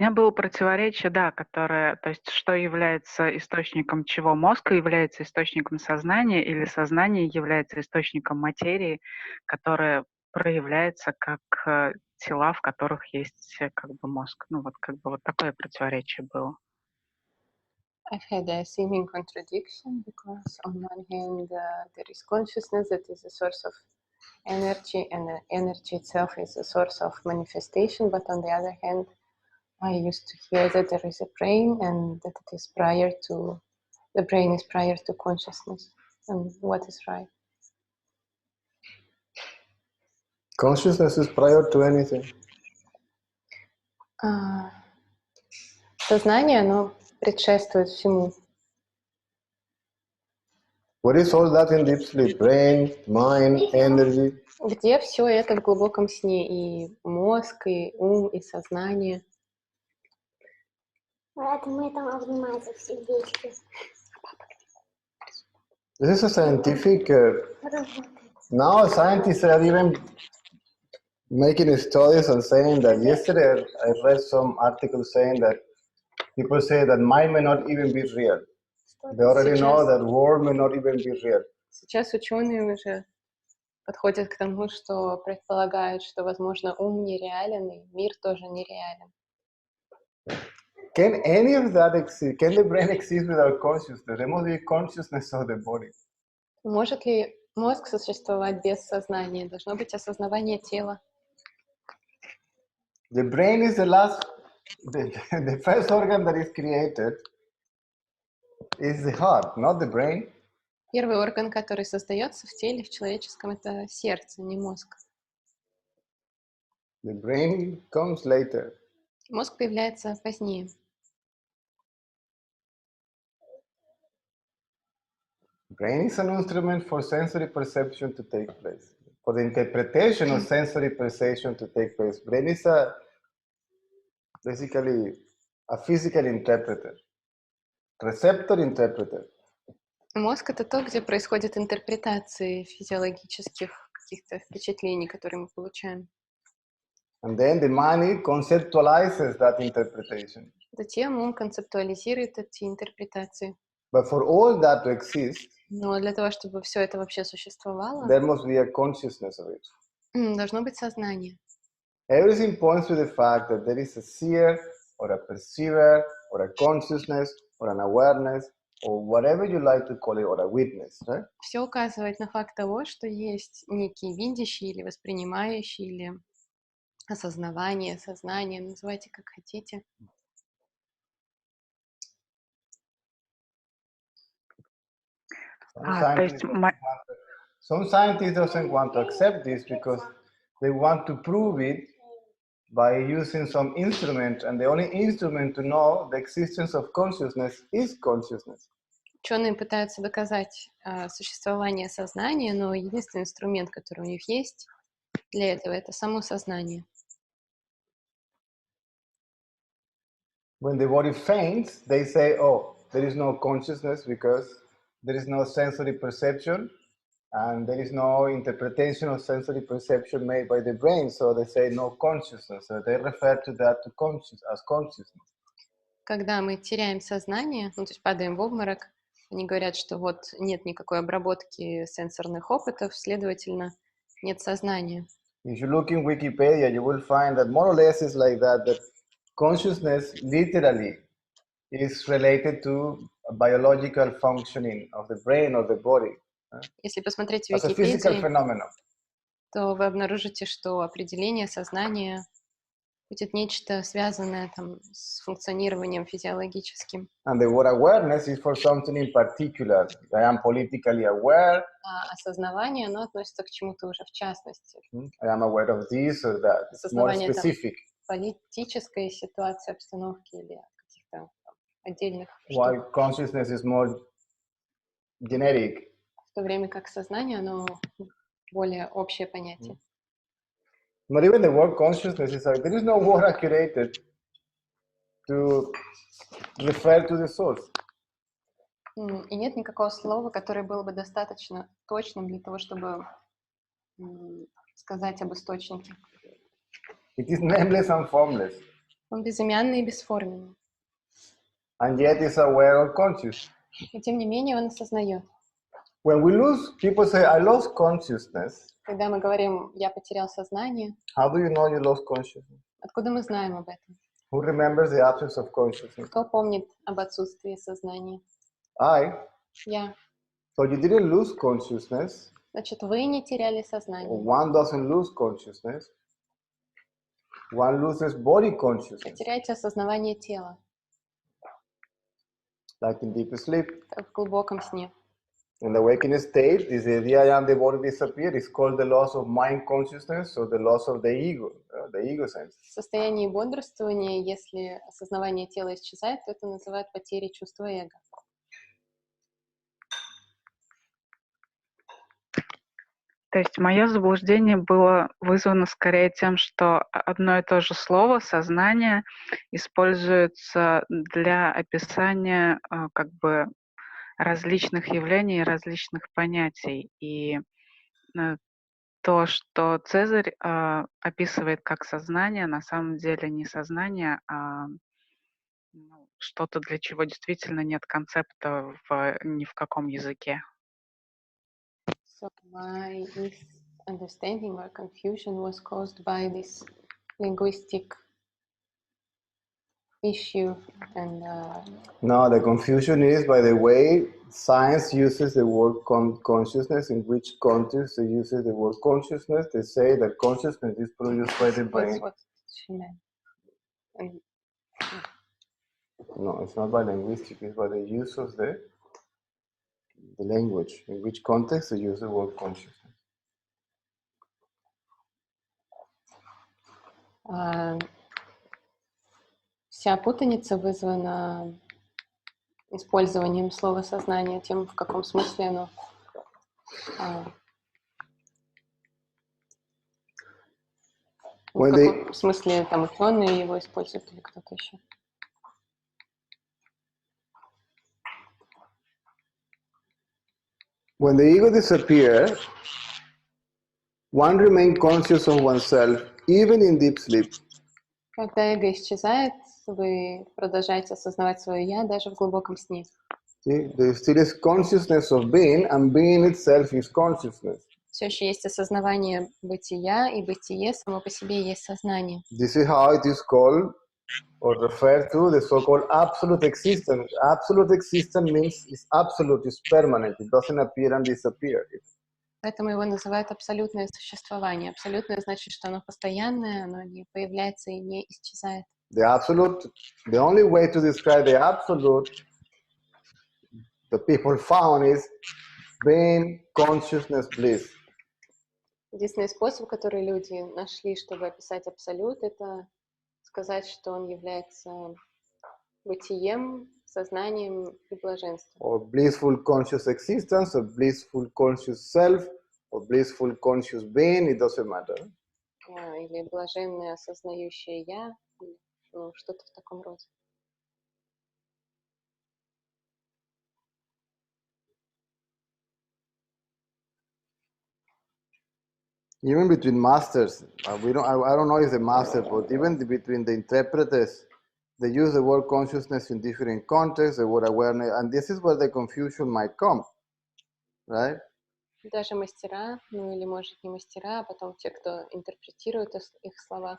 У меня было противоречие, да, которое, то есть что является источником чего? Мозг является источником сознания или сознание является источником материи, которая проявляется как тела, в которых есть как бы мозг. Ну вот как бы вот такое противоречие было. I've had a seeming contradiction because on one hand there is consciousness that is a source of energy, and energy itself is a source of manifestation, but on the other hand I used to hear that there is a brain and that it is the brain is prior to consciousness. And what is right? Consciousness is prior to anything. Сознание, оно предшествует всему. What is all that in deep sleep? Brain, mind, energy. Где все это в глубоком сне? И мозг, и ум, и сознание. Поэтому там обнимаются в сердечке. This is a scientific. Now scientists are even making studies and saying that yesterday I read some articles saying that people say that mind may not even be real. They already know that world may not even be real. Сейчас ученые уже подходят к тому, что предполагают, что, возможно, ум нереален, и мир тоже нереален. Can any of that exist? Can the brain exist without consciousness? There must be consciousness of the body. Может ли мозг существовать без сознания? Должно быть осознавание тела. The brain is the first organ that is created is the heart, not the brain. Первый орган, который создается в теле, в человеческом, это сердце, не мозг. The brain comes later. Мозг появляется позднее. Brain is an instrument for sensory perception to take place, for the interpretation of sensory perception to take place. Brain is basically a physical interpreter, receptor interpreter. Мозг — это то, где происходят интерпретации физиологических каких-то впечатлений, которые мы получаем. And then the mind conceptualizes that interpretation. Затем ум концептуализирует эти интерпретации. But for all that to exist, Но для того, чтобы все это вообще существовало, there must be a consciousness of it. Должно быть сознание. Everything points to the fact that there is a seer or a perceiver or a consciousness or an awareness or whatever you like to call it, or a witness, right? Все указывает на факт того, что есть некий видящий или воспринимающий, или осознавание, сознание, называйте как хотите. Some scientists doesn't want to accept this because they want to prove it by using some instrument, and the only instrument to know the existence of consciousness is consciousness. Ученые пытаются доказать существование сознания, но единственный инструмент, который у них есть для этого, это само сознание. When the body faints, they say, oh, there is no consciousness because there is no sensory perception and there is no interpretation of sensory perception made by the brain, so they say no consciousness. So they refer to that as consciousness. Когда мы теряем сознание, то есть падаем в обморок, они говорят, что вот нет никакой обработки сенсорных опытов, следовательно, нет сознания. If you look in Wikipedia, you will find that more or less it's like that consciousness literally is related to a biological functioning of the brain or the body. Если посмотреть в As a physical Википедии, phenomenon. то вы обнаружите, что определение сознания будет нечто связанное там с функционированием физиологическим. And the word awareness is for something in particular. I am politically aware. А осознавание, оно относится к чему-то уже в частности. I am aware of this or that. It's more specific. Политической ситуации, обстановки или каких-то отдельных While штук. consciousness is more generic. В то время как сознание, оно более общее понятие. Not even the word consciousness is like, there is no word created to refer to the source. И нет никакого слова, которое было бы достаточно точным для того, чтобы сказать об источнике. It is nameless and formless. Он безымянный и бесформенный. And yet is aware or conscious. И тем не менее он осознает. When we lose, people say, I lost consciousness. Когда мы говорим, я потерял сознание, How do you know you lost consciousness? откуда мы знаем об этом? Who remembers the absence of consciousness? Кто помнит об отсутствии сознания? I. Я. So you didn't lose consciousness. Значит, вы не теряли сознание. One doesn't lose consciousness. One loses body Вы consciousness. теряете осознавание тела, Like in deep sleep. как в глубоком сне. In the waking state, this idea I am the body disappear. It's called the loss of mind consciousness or the loss of the ego sense. В состоянии бодрствования, если осознавание тела исчезает, то это называют потерей чувства эго. То есть мое заблуждение было вызвано скорее тем, что одно и то же слово «сознание» используется для описания как бы различных явлений, различных понятий. И то, что Цезарь описывает как сознание, на самом деле не сознание, а что-то, для чего действительно нет концепта ни в каком языке. So my misunderstanding or confusion was caused by this linguistic issue and No, the confusion is by the way science uses the word consciousness, in which context they use the word consciousness. They say that consciousness is produced by the brain. that's what she meant. And No, it's not by linguistics, it's by the use of the language, in which context they use the word consciousness. Вся путаница вызвана использованием слова «сознание», тем, в каком смысле оно в каком смысле там ученые его используют или кто-то еще. When the ego disappears, one remains conscious of oneself, even in deep sleep. Когда эго исчезает, вы продолжаете осознавать свое «я» даже в глубоком сне. See, there still is consciousness of being, and being itself is consciousness. Все еще есть осознавание бытия, и бытие само по себе есть сознание. This is how it is called or referred to the so-called absolute existence. Absolute existence means it's absolute, it's permanent, it doesn't appear and disappear. Поэтому его называют абсолютное существование. Абсолютное значит, что оно постоянное, оно не появляется и не исчезает. The absolute, the only way to describe the absolute the people found is being consciousness bliss. Единственный способ, который люди нашли, чтобы описать абсолют, это сказать, что он является бытием, сознанием и блаженством. Or blissful conscious existence, or blissful conscious self, or blissful conscious being, it doesn't matter. Или блаженное осознающее «я», ну, что-то в таком роде. Even between masters, I don't know if the master, but even between the interpreters, they use the word consciousness in different contexts, the word awareness, and this is where the confusion might come, right? Даже мастера, ну или, может, не мастера, а потом те, кто интерпретирует их слова,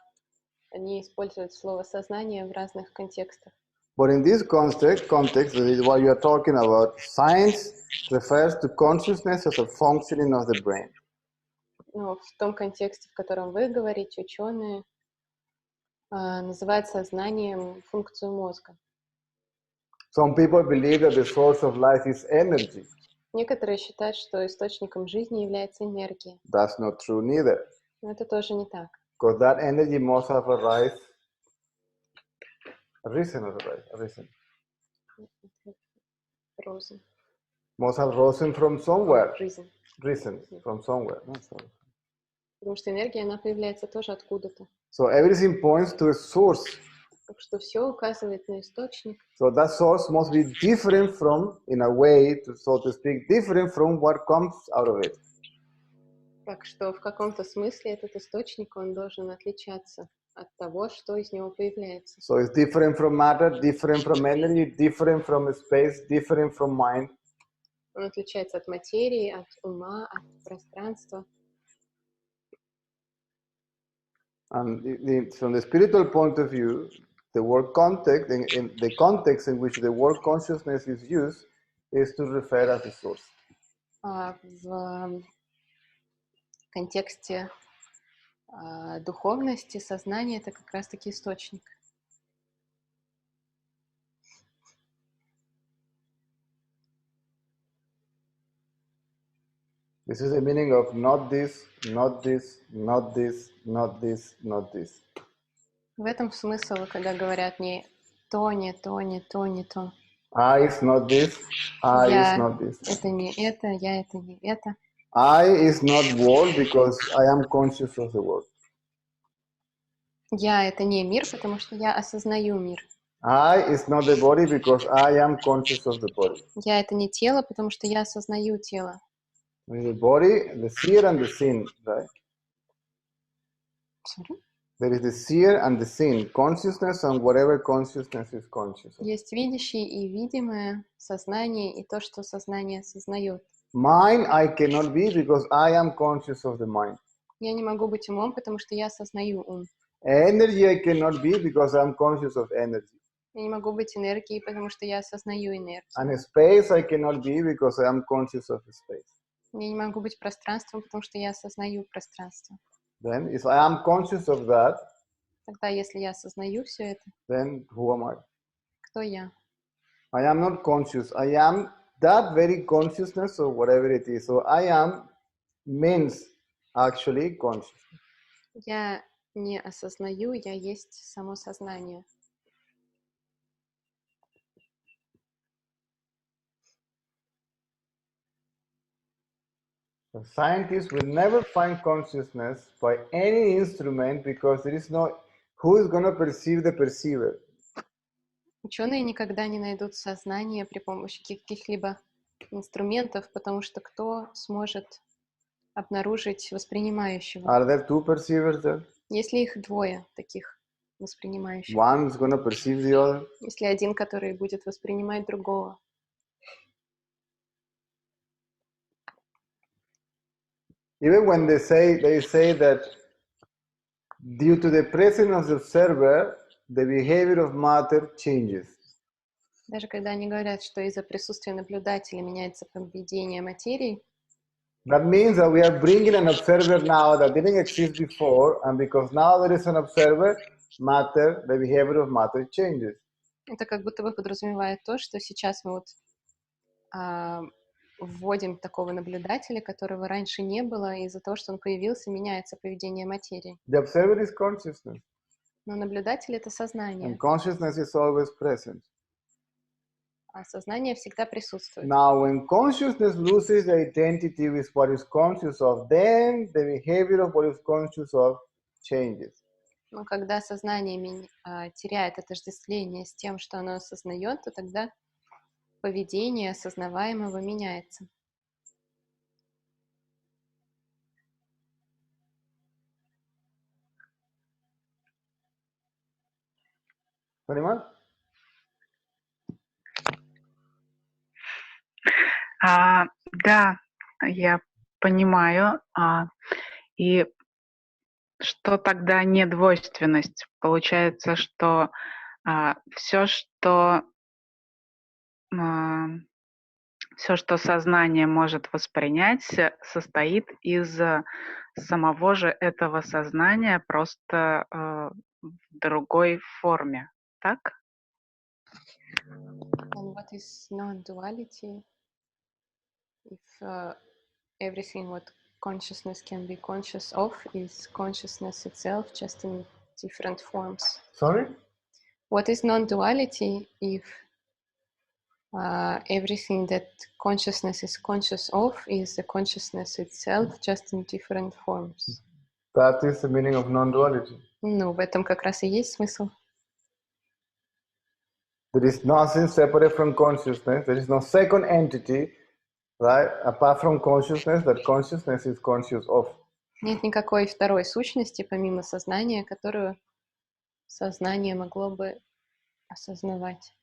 они используют слово «сознание» в разных контекстах. But in this context, this is what you are talking about. Science refers to consciousness as a functioning of the brain. Но в том контексте, в котором вы говорите, ученые называют сознанием функцию мозга. Some people believe that the source of life is energy. Некоторые считают, что источником жизни является энергия. That's not true neither. Но это тоже не так. Because that energy must have arisen. Risen. Must have risen from somewhere. Risen. From somewhere. Потому что энергия, она появляется тоже откуда-то. So everything points to a source. Так что все указывает на источник. So that source must be different from, in a way, so to speak, different from what comes out of it. Так что в каком-то смысле этот источник, он должен отличаться от того, что из него появляется. So it's different from matter, different from energy, different from space, different from mind. Он отличается от материи, от ума, от пространства. And from the spiritual point of view, the word context, in the context in which the word consciousness is used, is to refer as a source. В контексте духовности сознание — это как раз-таки источник. This is the meaning of not this, not this, not this, not this, not this. В этом смысл, когда говорят не то, не то, не то, не то. I is not this, I is Я not this. это не это, я это не это. I is not world because I am conscious of the world. Я это не мир, потому что я осознаю мир. I is not the body because I am conscious of the body. Я это не тело, потому что я осознаю тело. The body, the seer and the seen, right? Sorry? There is the seer and the seen, consciousness and whatever consciousness is conscious of. Есть видящее и видимое, сознание и то, что сознание осознает. Mind I cannot be because I am conscious of the mind. Я не могу быть умом, потому что я осознаю ум. Energy I cannot be because I am conscious of energy. Я не могу быть энергией, потому что я осознаю энергию. And space I cannot be because I am conscious of space. Я не могу быть пространством, потому что я осознаю пространство. Then, if I am conscious of that, Тогда, если я осознаю все это, then who am I? кто я? I am not conscious. I am that very consciousness or whatever it is. So I am means actually consciousness. Я не осознаю, я есть само сознание. So scientists will never find consciousness by any instrument because there is no who is going to perceive the perceiver. Ученые никогда не найдут сознание при помощи каких-либо инструментов, потому что кто сможет обнаружить воспринимающего? Are there two perceivers there? Если их двое таких воспринимающих, One is going to perceive the other. если один, который будет воспринимать другого. Even when they say that due to the presence of the observer, the behavior of matter changes. Даже когда они говорят, что из-за присутствия наблюдателя меняется поведение материи, That means that we are bringing an observer now that didn't exist before, and because now there is an observer, matter, the behavior of matter changes. это как будто бы подразумевает то, что сейчас мы вот вводим такого наблюдателя, которого раньше не было, и из-за того, что он появился, меняется поведение материи. The observer is consciousness, Но наблюдатель — это сознание, and consciousness is always present. а сознание всегда присутствует. Now, when consciousness loses the identity with what is conscious of, then the behavior of what is conscious of changes. Но когда сознание теряет отождествление с тем, что оно осознает, то тогда поведение осознаваемого меняется. Понимаешь? Да, я понимаю. И что тогда недвойственность? Получается, что все, что сознание может воспринять, состоит из самого же этого сознания, просто в другой форме. Так? And what is non-duality? If everything what consciousness can be conscious of is consciousness itself, just in different forms. Sorry? What is non-duality if everything that consciousness is conscious of is the consciousness itself, just in different forms? That is the meaning of non-duality. Ну, в этом как раз и есть смысл. There is nothing separate from consciousness. There is no second entity, right, apart from consciousness, that consciousness is conscious of. Нет никакой второй сущности, помимо сознания, которую сознание могло бы осознавать.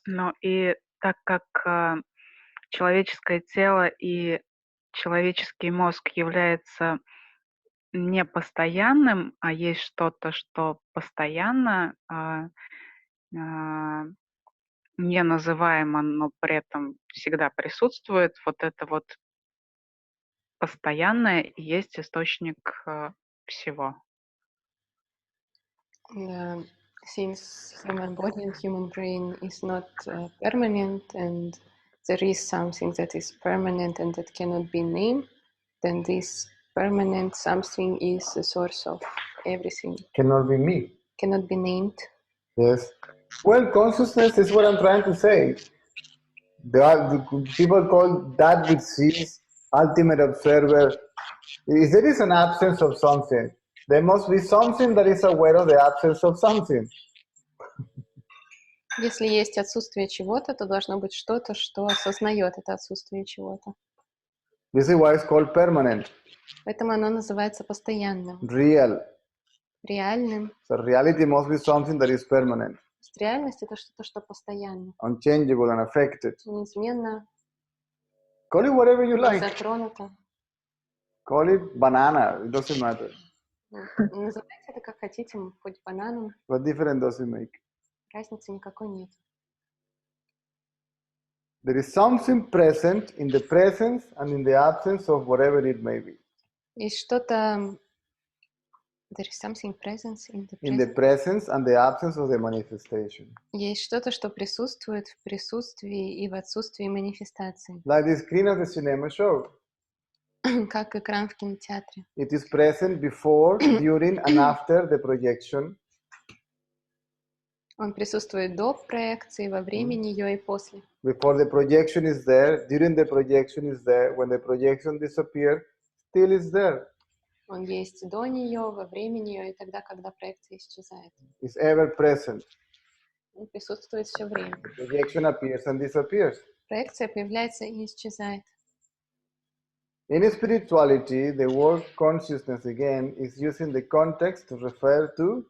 Ну и так как человеческое тело и человеческий мозг является непостоянным, а есть что-то, что постоянно не называемо, но при этом всегда присутствует, вот это вот постоянное и есть источник всего. Since human body and human brain is not permanent, and there is something that is permanent and that cannot be named, then this permanent something is the source of everything. Cannot be me. Cannot be named. Yes. Well, consciousness is what I'm trying to say. The people call that which sees, ultimate observer. If there is an absence of something, there must be something that is aware of the absence of something. Если есть отсутствие чего-то, то должно быть что-то, что осознает это отсутствие чего-то. This is why it's called permanent. Поэтому оно называется постоянным, Real. реальным. So reality must be something that is permanent. То есть реальность — это что-то, что постоянно, Unchangeable, unaffected. неизменно, Call it whatever you не like. затронуто. Call it banana. It doesn't matter. Называйте это как хотите, хоть бананом, What difference does it make? разницы никакой нет. There is something present in the presence and in the absence of whatever it may be. Есть что-то... There is something present in the In the present. presence and the absence of the manifestation. Есть что-то, что присутствует в присутствии и в отсутствии манифестации. Like the screen of the cinema show. Как экран в кинотеатре. It is present before, during, and after the projection. Он присутствует до проекции, во время нее и после. Before the projection is there, during the projection is there, when the projection disappears, still is there. Он есть до нее, во время нее и тогда, когда проекция исчезает. It's ever present. Он присутствует все время. The projection appears and disappears. Проекция появляется и исчезает. In spirituality, the word consciousness again is using the context to refer to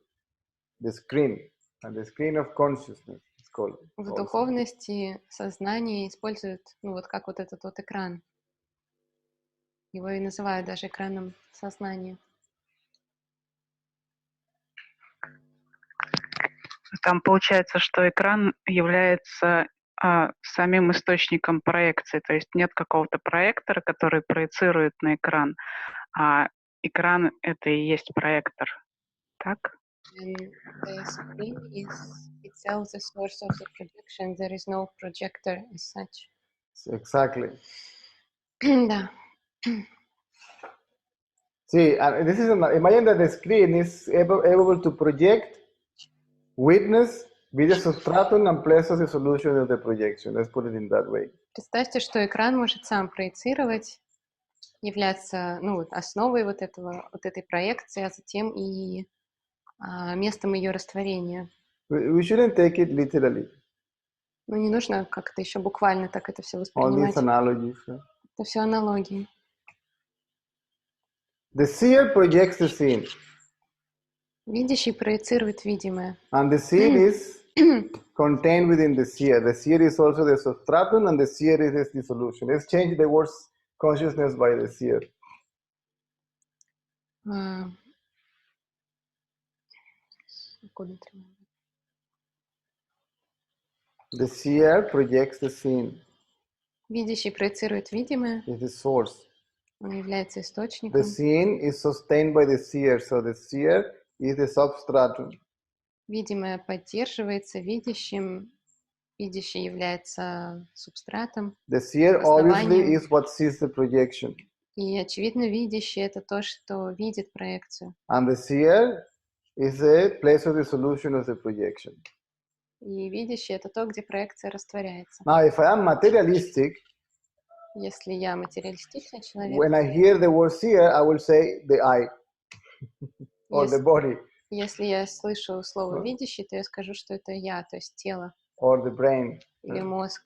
the screen, and the screen of consciousness is called. В духовности сознание использует, ну вот как вот этот вот экран. Его и называют даже экраном сознания. Там получается, что экран является самим источником проекции, то есть нет какого-то проектора, который проецирует на экран, а экран — это и есть проектор. Так? And the screen is itself the source of the projection. There is no projector as such. Exactly. Да. See, this is imagine that the screen is able to project, witness, be the substratum and place of the solution of the projection. Let's put it in that way. Представьте, что экран может сам проецировать, являться, ну, вот основой вот этой проекции, а затем и местом ее растворения. We shouldn't take it literally. Ну, не нужно как-то еще буквально так это все All воспринимать. these analogies. Это все аналогии. The seer projects the seen. Видящий проецирует видимое. And the seen is contained within the seer. The seer is also the substratum and the seer is the solution. Let's change the word consciousness by the seer. The seer projects the seen. Видящий проецирует видимое. Is the source. Он является источником. The seen is sustained by the seer, so the seer is the substratum. Видимое поддерживается видящим. Видящий является субстратом. The seer obviously is what sees the projection. И очевидно, видящий — это то, что видит проекцию. And the seer is the place of the solution of the projection. И видящий — это то, где проекция растворяется. Now, if I am materialistic, если я материалистичный человек, when I hear the word seer, I will say the eye or the body. Если я слышу слово видящий, то я скажу, что это я, то есть тело. Or the brain. Или мозг.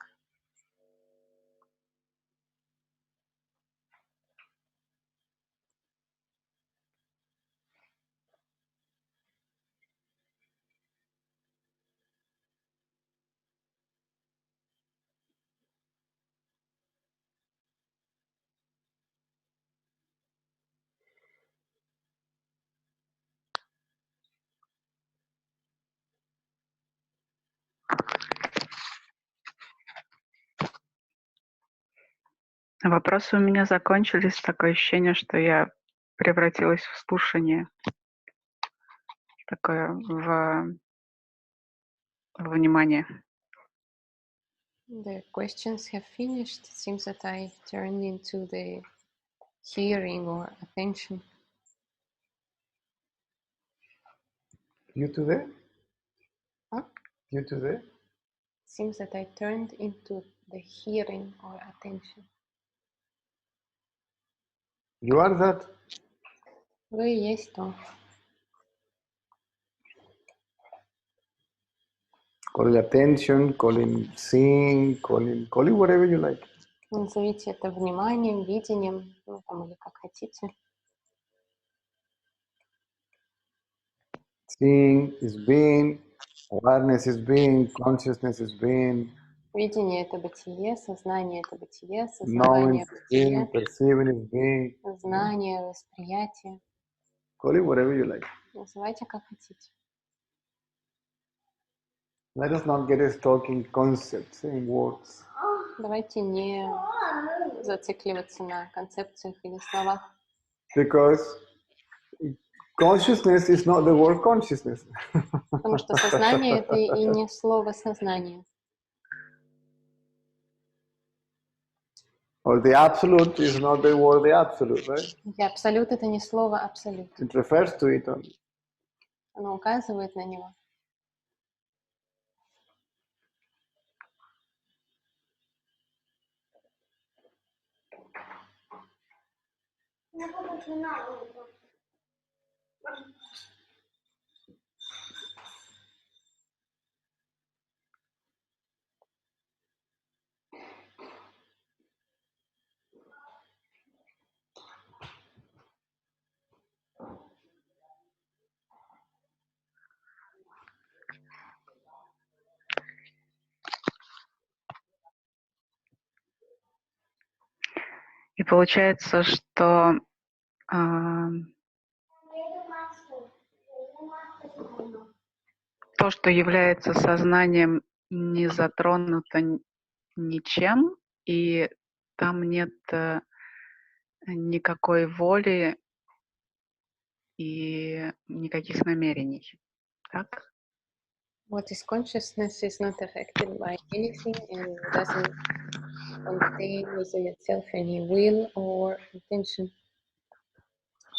Вопросы у меня закончились. Такое ощущение, что я превратилась в слушание. Такое в внимание. The questions have finished. It seems that I turned into the hearing or attention. You too there? Huh? You too there? Seems that I turned into the hearing or attention. You are that. Вы и есть то. Call it attention, call it seeing, call it whatever you like. Назовите это вниманием, видением, ну, там, или как хотите. Seeing is being, awareness is being, consciousness is being, Видение — это бытие, сознание — это бытие, knowing сознание — is being, бытие, perceiving is being. знание, восприятие. Call it whatever you like. Называйте как хотите. Let us not get stuck in concepts, in words. Давайте не зацикливаться на концепциях или словах. Because consciousness is not the word consciousness. Потому что сознание — это и не слово сознание. Or the absolute is not the word the absolute, right? И абсолют — это не слово абсолют. It refers to it only. Оно указывает на него. И получается, что то, что является сознанием, не затронуто ничем, и там нет никакой воли и никаких намерений. Так? What is consciousness is not affected by anything and doesn't contain within itself any will or intention.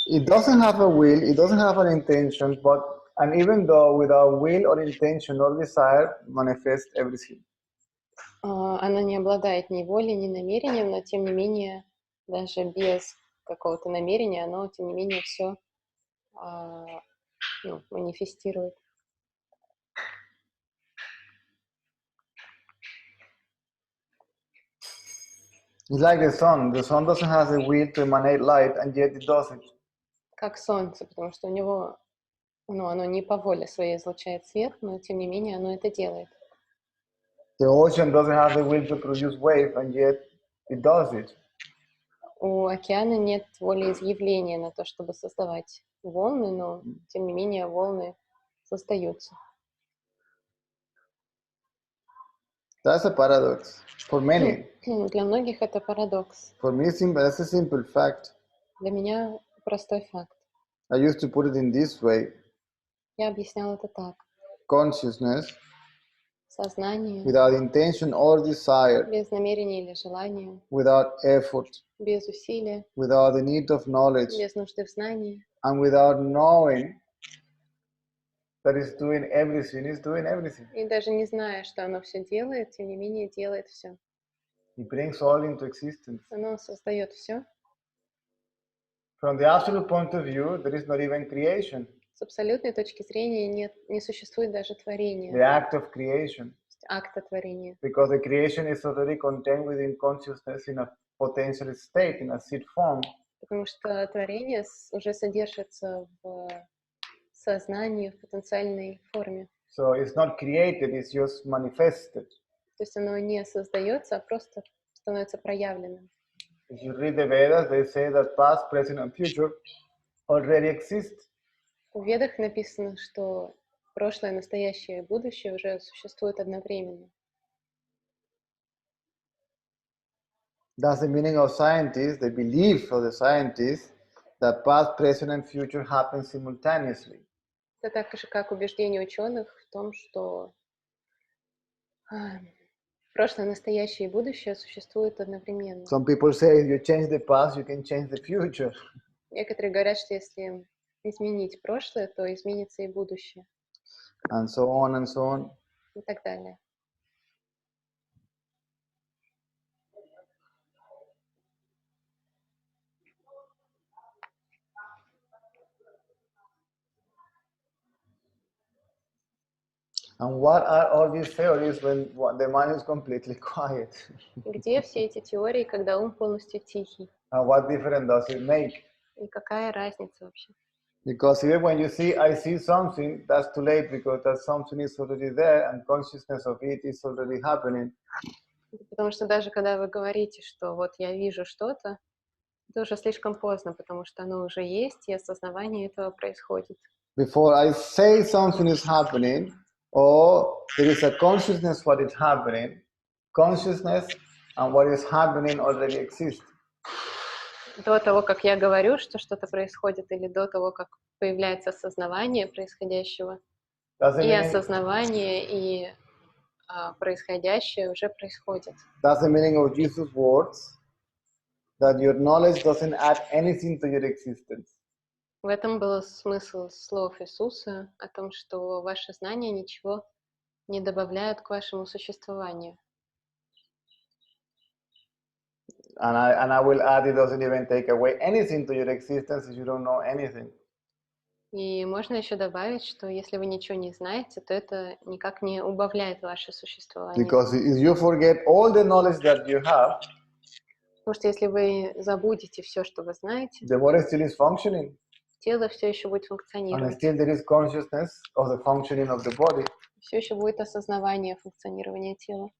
It doesn't have a will, it doesn't have an intention, and even though without will or intention or desire manifest everything. Она не обладает ни волей, ни намерением, но тем не менее, даже без какого-то намерения, оно, тем не менее, все манифестирует. It's like the sun. The sun doesn't have the will to emanate light, and yet it does it. Как солнце, потому что у него, оно не по воле своей излучает свет, но тем не менее оно это делает. The ocean doesn't have the will to produce wave, and yet it does it. У океана нет волеизъявления на то, чтобы создавать волны, но тем не менее волны создаются. That's a paradox for many. Для многих это парадокс. For me, that's a simple fact. Для меня простой факт. I used to put it in this way. Я объясняла это так. Consciousness, Сознание, without intention or desire, без намерения или желания, without effort, без усилия, without the need of knowledge, без нужды в знании, and without knowing that it's doing everything, it's doing everything. и даже не зная, что оно все делает, тем не менее делает все. It brings all into existence. Оно создает все. From the absolute point of view, there is not even creation. С абсолютной точки зрения не существует даже творения, The act of creation. акта творения. Because the creation is already contained within consciousness in a potential state, in a seed form. Потому что творение уже содержится в сознании, в потенциальной форме. So it's not created, it's just manifested. То есть оно не создается, а просто становится проявленным. If you read the Vedas, they say that past, present, and future already exist. В Ведах написано, что прошлое, настоящее и будущее уже существуют одновременно. That's the meaning of scientists, the belief of the scientists that past, present, and future happen simultaneously. Это так же, как убеждение ученых в том, что прошлое, настоящее и будущее существуют одновременно. Some people say if you change the past, you can change the future. Некоторые говорят, что если изменить прошлое, то изменится и будущее. And so on and so on. И так далее. And what are all these theories when the mind is completely quiet? Где все эти теории, когда ум полностью тихий? And what difference does it make? И какая разница вообще? Because even when you see, I see something, that's too late because that something is already there and consciousness of it is already happening. Потому что даже когда вы говорите, что вот я вижу что-то, это уже слишком поздно, потому что оно уже есть, и осознавание этого происходит. Before I say something is happening, or there is a consciousness what is happening, consciousness and what is happening already exist. До того, как я говорю, что что-то происходит, или до того, как появляется осознавание происходящего, и осознавание, и происходящее уже происходит. That's the meaning of Jesus' words, that your knowledge doesn't add anything to your existence. В этом был смысл слов Иисуса о том, что ваше знание ничего не добавляет к вашему существованию. And I will add, it doesn't even take away anything to your existence if you don't know anything. И можно еще добавить, что если вы ничего не знаете, то это никак не убавляет ваше существование. Because if you forget all the knowledge that you have, потому что если вы забудете все, что вы знаете, the body still is functioning. Тело все еще будет And функционировать. still there is consciousness of the functioning of the body. Все еще будет осознавание функционирования тела.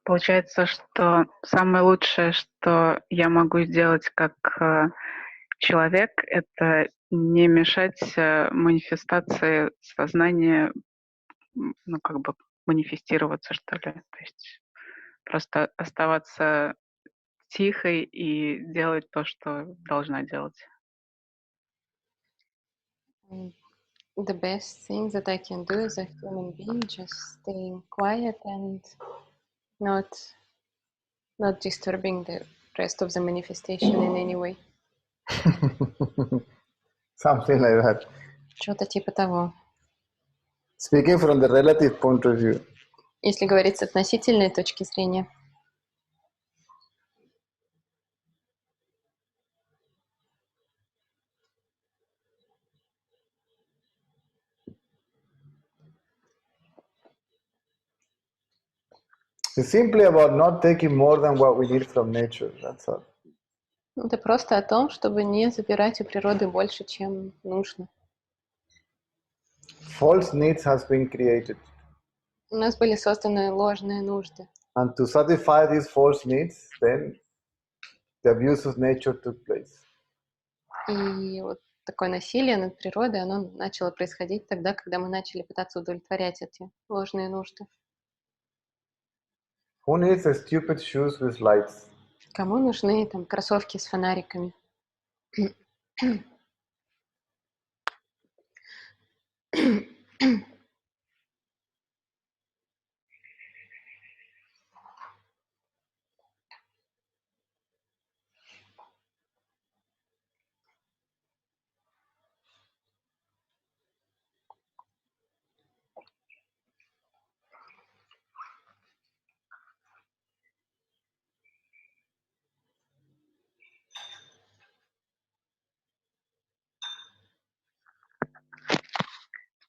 Получается, что самое лучшее, что я могу сделать как человек, это не мешать манифестации сознания, ну, как бы манифестироваться, что ли. То есть просто оставаться тихой и делать то, что должна делать. The best thing that I can do as a human being, just staying quiet and not disturbing the rest of the manifestation in any way. Something like that. Что-то типа того. Speaking from the relative point of view. Если говорить с относительной точки зрения. It's simply about not taking more than what we need from nature. That's all. Это просто о том, чтобы не забирать у природы больше, чем нужно. False needs has been created. У нас были созданы ложные нужды. And to satisfy these false needs, then the abuse of nature took place. И вот такое насилие над природой, оно начало происходить тогда, когда мы начали пытаться удовлетворять эти ложные нужды. Who needs the stupid shoes with lights? Кому нужны там кроссовки с фонариками?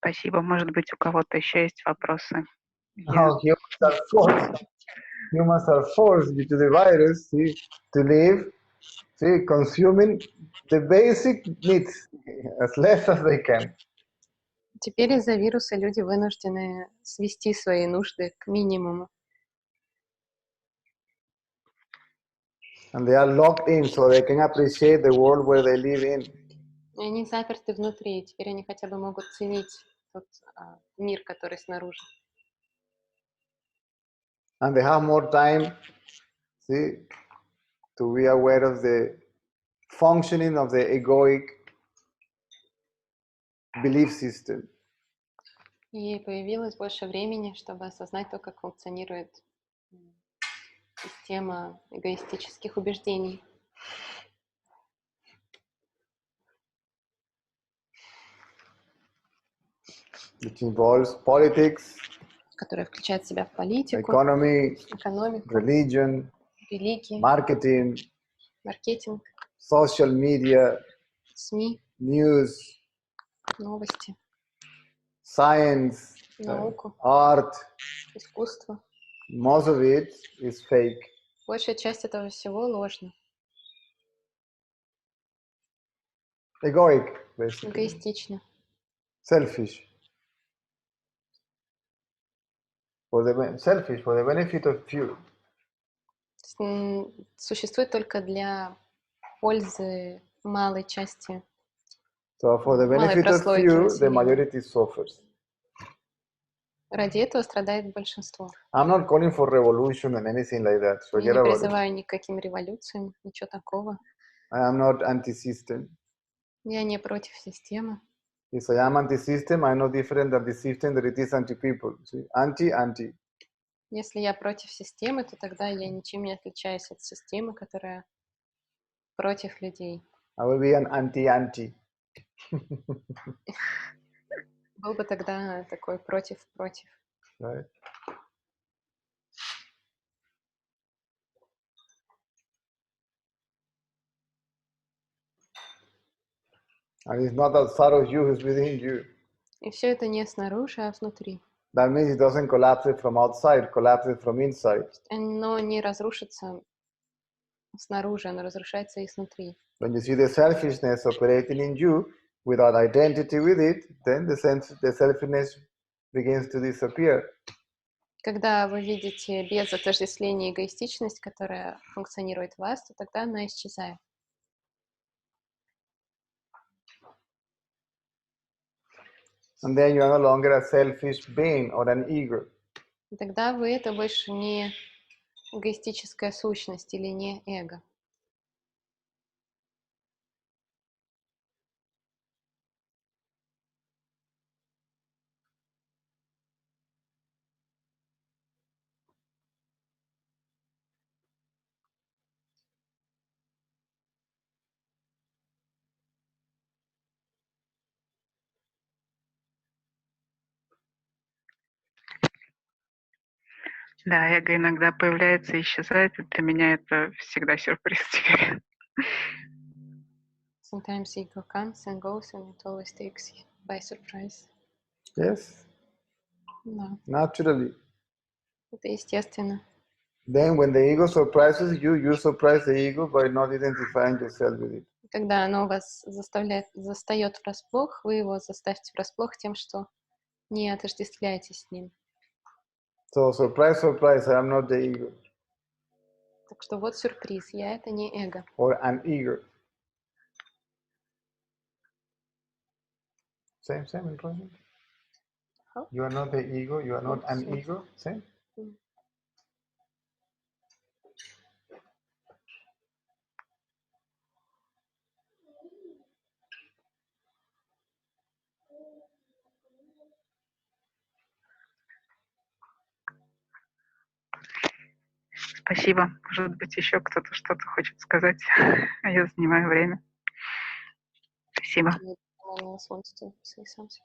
Спасибо. Может быть, у кого-то еще есть вопросы? Now humans are forced due to the virus, see, to live, see, consuming the basic needs as less as they can. Теперь из-за вируса люди вынуждены свести свои нужды к минимуму. And they are locked in so they can appreciate the world where they live in. И они заперты внутри, и теперь они хотя бы могут ценить тот мир, который снаружи. And they have more time, see, to be aware of the functioning of the egoic belief system. И появилось больше времени, чтобы осознать то, как функционирует система эгоистических убеждений. Which involves politics, Которая включает в себя в политику, economy, экономику, religion, религию, marketing, маркетинг, social media, СМИ, news, новости, science, науку, art. искусство. Most of it is fake. Большая часть этого всего ложна, Egoic, basically. эгоистична, Selfish. Selfish for the benefit of few. Существует только для пользы малой части, So for the малой benefit of прослойки few, the населения. majority suffers. Ради этого страдает большинство. I'm not calling for revolution and anything like that. Я Forget не about it. призываю ни к каким революциям, ничего такого. I am not anti-system. Я не против системы. If I am anti-system, I'm no different than the system that it is anti-people. See? Anti. Если я против системы, то тогда я ничем не отличаюсь от системы, которая против людей. I will be an anti. Был бы тогда такой против-против. Right? And it's not outside of you, it's within you. И все это не снаружи, а внутри. That means it doesn't collapse it from outside, collapse it from inside. Оно не разрушится снаружи, оно разрушается и снутри. When you see the selfishness operating in you without identity with it, then the selfishness begins to disappear. Когда вы видите без отождествления эгоистичность, которая функционирует в вас, то тогда она исчезает. And then you are no longer a selfish being or an ego. И тогда вы это больше не эгоистическая сущность или не эго. Да, эго иногда появляется и исчезает, и для меня это всегда сюрприз теперь. Sometimes ego comes and goes, and it always takes you by surprise. Yes, Да, naturally. это естественно. Then when the ego surprises you, you surprise the ego by not identifying yourself with it. Когда оно вас застает врасплох, вы его заставите врасплох тем, что не отождествляетесь с ним. So surprise, I am not the ego Так что вот сюрприз, я это не эго. or an ego. Same in Russian. How? You are not the ego, you are not an ego. Same. Спасибо. Может быть, еще кто-то что-то хочет сказать, а я занимаю время. Спасибо. Anyone else wants to say something?